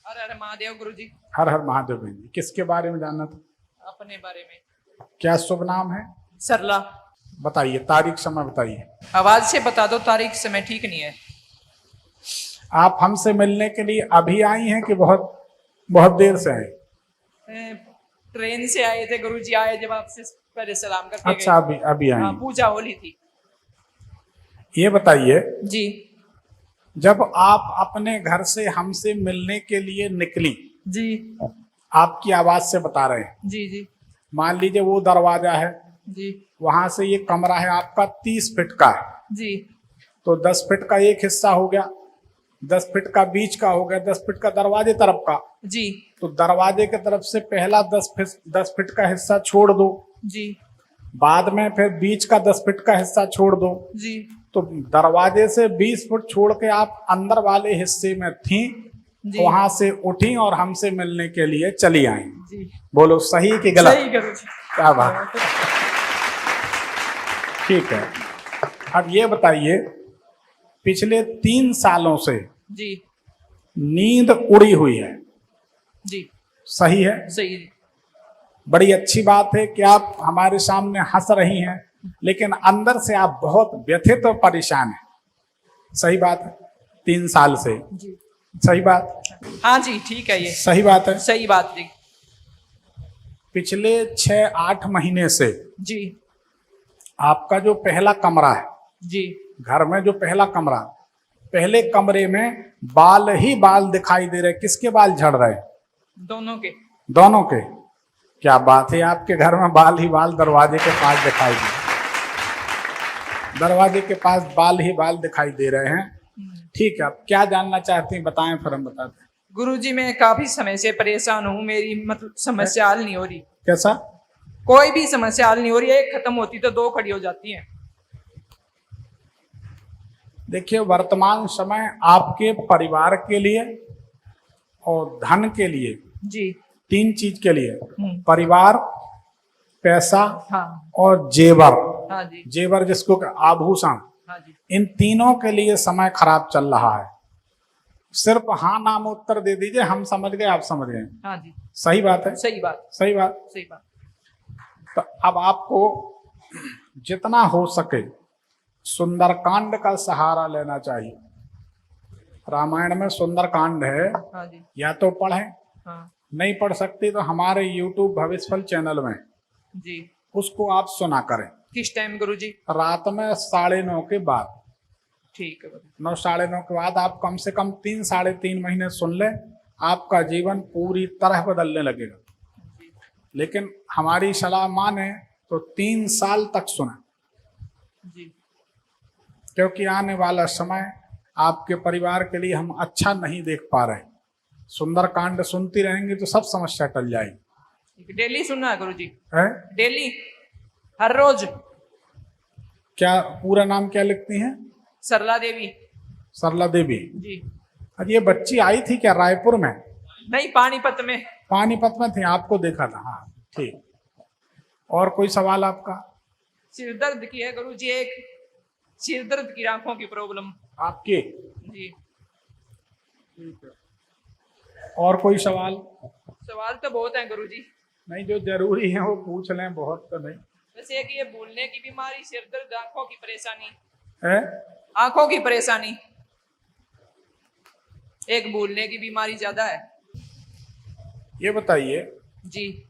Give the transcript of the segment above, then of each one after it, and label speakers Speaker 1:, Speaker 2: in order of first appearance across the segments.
Speaker 1: हर हर महादेव गुरु जी।
Speaker 2: हर हर महादेव बहन जी, किसके बारे में जानना था?
Speaker 1: अपने बारे में।
Speaker 2: क्या शुभ नाम है?
Speaker 1: सरला।
Speaker 2: बताइए, तारीख समय बताइए।
Speaker 1: आवाज से बता दो, तारीख समय ठीक नहीं है।
Speaker 2: आप हमसे मिलने के लिए अभी आई हैं कि बहुत बहुत देर से आई?
Speaker 1: ट्रेन से आए थे गुरु जी, आए जब आपसे पहले सलाम करके
Speaker 2: अच्छा, अभी अभी आई।
Speaker 1: पूजा होली थी।
Speaker 2: ये बताइए
Speaker 1: जी
Speaker 2: जब आप अपने घर से हमसे मिलने के लिए निकली,
Speaker 1: जी
Speaker 2: आपकी आवाज से बता रहे हैं,
Speaker 1: जी जी
Speaker 2: मान लीजिए वो दरवाजा है,
Speaker 1: जी
Speaker 2: वहां से ये कमरा है आपका 30 फीट का है,
Speaker 1: जी
Speaker 2: तो 10 फीट का एक हिस्सा हो गया, 10 फीट का बीच का हो गया, 10 फीट का दरवाजे तरफ का।
Speaker 1: जी
Speaker 2: तो दरवाजे की तरफ से पहला 10 फीट का हिस्सा छोड़ दो,
Speaker 1: जी
Speaker 2: बाद में फिर बीच का 10 फीट का हिस्सा छोड़ दो।
Speaker 1: जी
Speaker 2: तो दरवाजे से 20 फुट छोड़ के आप अंदर वाले हिस्से में थी,
Speaker 1: जी
Speaker 2: वहां से उठी और हमसे मिलने के लिए चली आई।
Speaker 1: जी।
Speaker 2: बोलो सही कि गलत?
Speaker 1: सही गुरु जी।
Speaker 2: क्या बात, ठीक है। अब ये बताइए, पिछले 3 सालों से
Speaker 1: जी
Speaker 2: नींद उड़ी हुई है,
Speaker 1: जी
Speaker 2: सही है?
Speaker 1: सही जी।
Speaker 2: बड़ी अच्छी बात है कि आप हमारे सामने हंस रही हैं, लेकिन अंदर से आप बहुत व्यथित और परेशान हैं, सही बात है? 3 साल से,
Speaker 1: जी
Speaker 2: सही बात?
Speaker 1: हाँ जी ठीक है, ये
Speaker 2: सही बात है।
Speaker 1: सही बात जी।
Speaker 2: पिछले 6-8 महीने से
Speaker 1: जी
Speaker 2: आपका जो पहला कमरा है
Speaker 1: जी
Speaker 2: घर में, जो पहला कमरा, पहले कमरे में बाल ही बाल दिखाई दे रहे। किसके बाल झड़ रहे?
Speaker 1: दोनों के।
Speaker 2: दोनों के? क्या बात है, आपके घर में बाल ही बाल दरवाजे के पास दिखाई दे, दरवाजे के पास बाल ही बाल दिखाई दे रहे हैं। ठीक है, आप क्या जानना चाहते हैं बताएं, फिर हम बताते हैं।
Speaker 1: गुरुजी मैं काफी समय से परेशान हूँ, मेरी मतलब समस्या हल नहीं हो रही।
Speaker 2: कैसा?
Speaker 1: कोई भी समस्या हल नहीं हो रही है, एक खत्म होती तो 2 खड़ी हो जाती हैं।
Speaker 2: देखिए, वर्तमान समय आपके परिवार के लिए और धन के लिए,
Speaker 1: जी
Speaker 2: 3 चीज के लिए, परिवार, पैसा
Speaker 1: हाँ
Speaker 2: और जेवर,
Speaker 1: हाँ जी
Speaker 2: जेवर जिसको आभूषण,
Speaker 1: हाँ जी
Speaker 2: इन तीनों के लिए समय खराब चल रहा है। सिर्फ हाँ नाम उत्तर दे दीजिए, हम समझ गए, आप समझ गए।
Speaker 1: हाँ जी
Speaker 2: सही बात है?
Speaker 1: सही बात
Speaker 2: सही बात।
Speaker 1: सही बात।
Speaker 2: तो अब आपको जितना हो सके सुंदरकांड का सहारा लेना चाहिए। रामायण में सुंदरकांड है,
Speaker 1: हाँ जी
Speaker 2: या तो पढ़ें,
Speaker 1: हाँ
Speaker 2: नहीं पढ़ सकती तो हमारे YouTube भविष्यफल चैनल में
Speaker 1: जी।
Speaker 2: उसको आप सुना करें।
Speaker 1: किस टाइम गुरुजी?
Speaker 2: रात में 9:30 के बाद,
Speaker 1: ठीक है गुरुजी।
Speaker 2: 9 साढ़े 9 के बाद आप कम से कम 3-3.5 महीने सुन लें, आपका जीवन पूरी तरह बदलने लगेगा। लेकिन हमारी सलाह माने तो 3 साल तक सुना,
Speaker 1: जी
Speaker 2: क्योंकि आने वाला समय आपके परिवार के लिए हम अच्छा नहीं देख पा रहे। सुंदरकांड सुनती रहेंगी तो सब समस्या टल जाएगी।
Speaker 1: डेली सुनना है गुरुजी?
Speaker 2: है
Speaker 1: डेली, हर रोज?
Speaker 2: क्या पूरा नाम क्या लिखती हैं?
Speaker 1: सरला देवी।
Speaker 2: सरला देवी
Speaker 1: जी।
Speaker 2: अरे ये बच्ची आई थी क्या रायपुर में?
Speaker 1: नहीं, पानीपत में।
Speaker 2: पानीपत में थी, आपको देखा था। हाँ ठीक। और कोई सवाल आपका?
Speaker 1: सिर दर्द की है गुरुजी, एक सिर दर्द की, आंखों की प्रॉब्लम
Speaker 2: आपकी?
Speaker 1: जी।
Speaker 2: ठीक है, और कोई सवाल?
Speaker 1: सवाल तो बहुत है गुरुजी।
Speaker 2: नहीं, जो जरूरी है वो पूछ लें, बहुत तो नहीं।
Speaker 1: जैसे कि ये भूलने की बीमारी, सिर दर्द, आंखों की परेशानी
Speaker 2: है?
Speaker 1: आंखों की परेशानी, एक भूलने की बीमारी ज्यादा है।
Speaker 2: ये बताइए,
Speaker 1: जी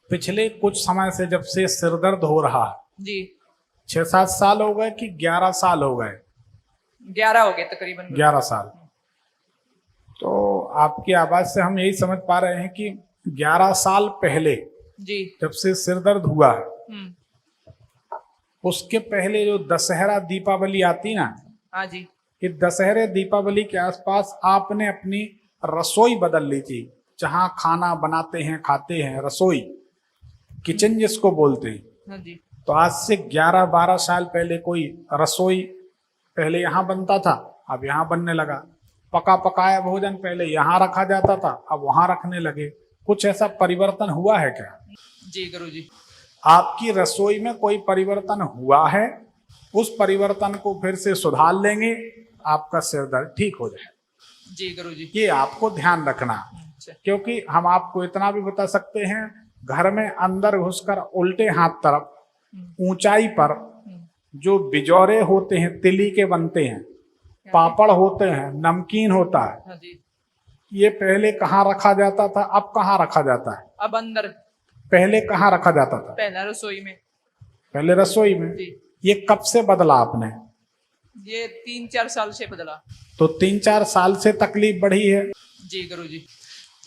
Speaker 2: पिछले कुछ समय से जब से सिर दर्द हो रहा है,
Speaker 1: जी
Speaker 2: 6-7 साल हो गए कि 11 साल हो गए?
Speaker 1: 11 हो गए तकरीबन।
Speaker 2: 11 साल। तो आपकी आवाज से हम यही समझ पा रहे हैं कि 11 साल पहले
Speaker 1: जी
Speaker 2: जब से सिर दर्द हुआ है, उसके पहले जो दशहरा दीपावली आती ना,
Speaker 1: हाँ जी,
Speaker 2: कि दशहरे दीपावली के आसपास आपने अपनी रसोई बदल ली थी, जहां खाना बनाते हैं खाते हैं, रसोई, किचन जिसको बोलते हैं।
Speaker 1: हाँ जी।
Speaker 2: तो आज से 11-12 साल पहले कोई रसोई पहले यहाँ बनता था, अब यहाँ बनने लगा। पका पकाया भोजन पहले यहाँ रखा जाता था, अब वहां रखने लगे। कुछ ऐसा परिवर्तन हुआ है क्या?
Speaker 1: जी गुरुजी।
Speaker 2: आपकी रसोई में कोई परिवर्तन हुआ है? उस परिवर्तन को फिर से सुधार लेंगे, आपका सिर दर्द ठीक हो जाए।
Speaker 1: जी गुरुजी।
Speaker 2: ये आपको ध्यान रखना,
Speaker 1: अच्छा।
Speaker 2: क्योंकि हम आपको इतना भी बता सकते हैं, घर में अंदर घुसकर उल्टे हाथ तरफ ऊंचाई पर जो बिजौरे होते हैं तिली के बनते हैं, पापड़ होते हैं, नमकीन होता है,
Speaker 1: हाँ जी।
Speaker 2: ये पहले कहाँ रखा जाता था, अब कहाँ रखा जाता है?
Speaker 1: अब अंदर,
Speaker 2: पहले कहाँ रखा जाता था?
Speaker 1: पहला रसोई में।
Speaker 2: पहले रसोई में।
Speaker 1: जी।
Speaker 2: ये कब से बदला आपने?
Speaker 1: ये 3-4 साल से बदला।
Speaker 2: तो 3-4 साल से तकलीफ बढ़ी है,
Speaker 1: जी गुरुजी।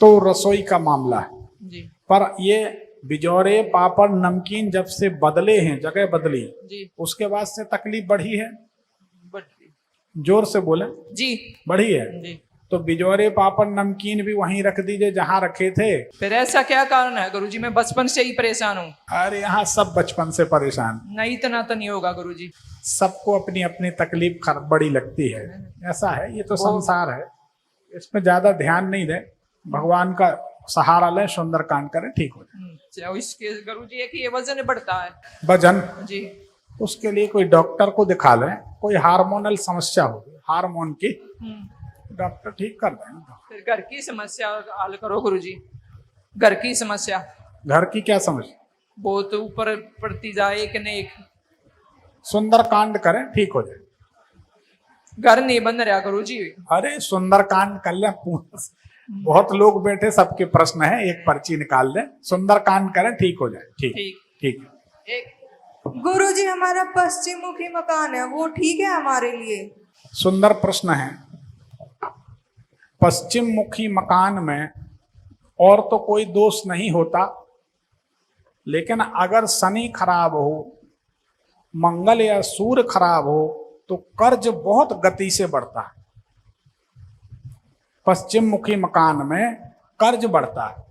Speaker 2: तो रसोई का मामला है।
Speaker 1: जी।
Speaker 2: पर ये बिजौरे पापड़ नमकीन जब से बदले हैं, जगह बदली,
Speaker 1: जी।
Speaker 2: उसके बाद से तकलीफ बढ़ी है?
Speaker 1: बढ़ी।
Speaker 2: जोर से बोले।
Speaker 1: जी।
Speaker 2: बढ़ी है।
Speaker 1: जी।
Speaker 2: तो बिजौरे पापड़ नमकीन भी वहीं रख दीजिए जहां रखे थे।
Speaker 1: फिर ऐसा क्या कारण है गुरुजी? मैं बचपन से ही परेशान हूँ।
Speaker 2: अरे यहाँ सब बचपन से परेशान,
Speaker 1: नहीं इतना तो नहीं होगा गुरुजी।
Speaker 2: सबको अपनी अपनी तकलीफ बड़ी लगती है, ऐसा है, ये तो संसार है, इसमें ज्यादा ध्यान नहीं दे, भगवान का सहारा लें, सुंदरकांड करें, ठीक हो जाए।
Speaker 1: इसके गुरुजी एक ये वजन बढ़ता है।
Speaker 2: वजन,
Speaker 1: जी।
Speaker 2: उसके लिए कोई डॉक्टर को दिखा लें, कोई हार्मोनल समस्या होगी, हार्मोन की, डॉक्टर ठीक कर देंगे।
Speaker 1: फिर घर की समस्या हल करो गुरुजी। घर की समस्या।
Speaker 2: घर की क्या समस्या?
Speaker 1: बहुत ऊपर पड़ती जाए, एक न एक।
Speaker 2: सुंदरकांड करें, ठीक हो जाए।
Speaker 1: घर नहीं बन रहा गुरुजी।
Speaker 2: अरे सुंदरकांड कर लें, बहुत लोग बैठे, सबके प्रश्न है, एक पर्ची निकाल दें, सुंदरकांड करें, ठीक हो जाए। ठीक ठीक है।
Speaker 1: एक
Speaker 3: गुरुजी हमारा पश्चिम मुखी मकान है, वो ठीक है हमारे लिए?
Speaker 2: सुंदर प्रश्न है। पश्चिम मुखी मकान में और तो कोई दोष नहीं होता, लेकिन अगर शनि खराब हो, मंगल या सूर्य खराब हो, तो कर्ज बहुत गति से बढ़ता है। पश्चिम मुखी मकान में कर्ज बढ़ता है।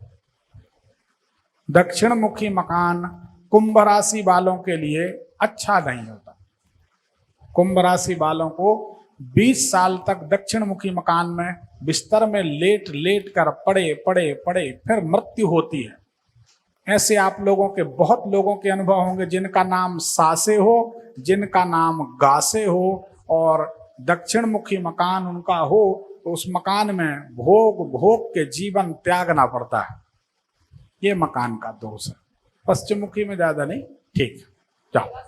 Speaker 2: दक्षिण मुखी मकान कुंभ राशि वालों के लिए अच्छा नहीं होता। कुंभ राशि वालों को 20 साल तक दक्षिण मुखी मकान में बिस्तर में लेट लेट कर पड़े पड़े पड़े फिर मृत्यु होती है। ऐसे आप लोगों के, बहुत लोगों के अनुभव होंगे, जिनका नाम सासे हो, जिनका नाम गासे हो, और दक्षिण मुखी मकान उनका हो, तो उस मकान में भोग भोग के जीवन त्यागना पड़ता है। ये मकान का दोष है। पश्चिम मुखी में ज्यादा नहीं, ठीक। जाओ।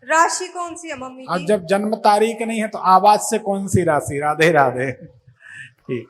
Speaker 3: राशि कौन सी है मम्मी
Speaker 2: अब
Speaker 3: की?
Speaker 2: जब जन्म तारीख नहीं है तो आवाज से कौन सी राशि? राधे राधे। ठीक।